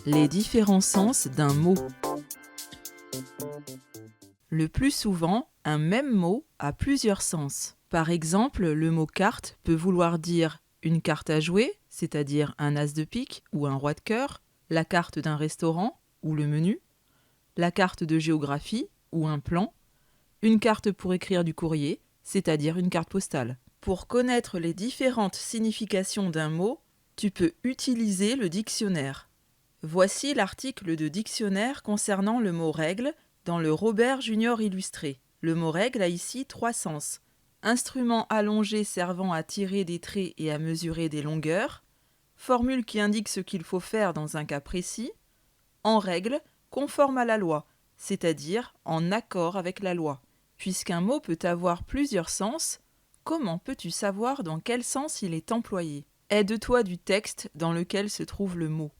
Les différents sens d'un mot. Le plus souvent, un même mot a plusieurs sens. Par exemple, le mot carte peut vouloir dire une carte à jouer, c'est-à-dire un as de pique ou un roi de cœur, la carte d'un restaurant ou le menu, la carte de géographie ou un plan, une carte pour écrire du courrier, c'est-à-dire une carte postale. Pour connaître les différentes significations d'un mot, tu peux utiliser le dictionnaire. Voici l'article de dictionnaire concernant le mot règle dans le Robert Junior illustré. Le mot règle a ici 3 sens. Instrument allongé servant à tirer des traits et à mesurer des longueurs. Formule qui indique ce qu'il faut faire dans un cas précis. En règle, conforme à la loi, c'est-à-dire en accord avec la loi. Puisqu'un mot peut avoir plusieurs sens, comment peux-tu savoir dans quel sens il est employé ? Aide-toi du texte dans lequel se trouve le mot.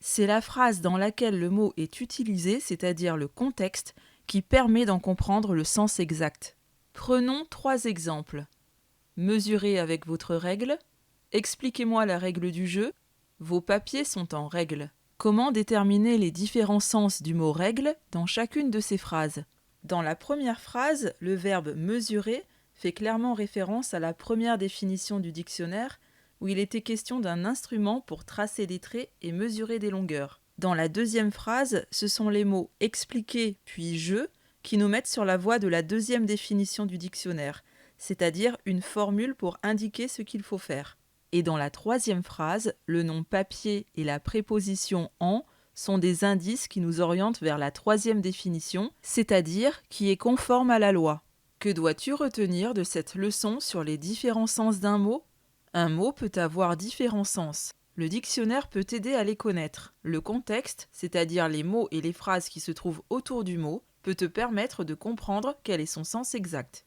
C'est la phrase dans laquelle le mot est utilisé, c'est-à-dire le contexte, qui permet d'en comprendre le sens exact. Prenons 3 exemples. Mesurez avec votre règle. Expliquez-moi la règle du jeu. Vos papiers sont en règle. Comment déterminer les différents sens du mot règle dans chacune de ces phrases ? Dans la première phrase, le verbe mesurer fait clairement référence à la première définition du dictionnaire où il était question d'un instrument pour tracer des traits et mesurer des longueurs. Dans la deuxième phrase, ce sont les mots expliquer puis je qui nous mettent sur la voie de la deuxième définition du dictionnaire, c'est-à-dire une formule pour indiquer ce qu'il faut faire. Et dans la troisième phrase, le nom papier et la préposition en sont des indices qui nous orientent vers la troisième définition, c'est-à-dire qui est conforme à la loi. Que dois-tu retenir de cette leçon sur les différents sens d'un mot ? Un mot peut avoir différents sens. Le dictionnaire peut t'aider à les connaître. Le contexte, c'est-à-dire les mots et les phrases qui se trouvent autour du mot, peut te permettre de comprendre quel est son sens exact.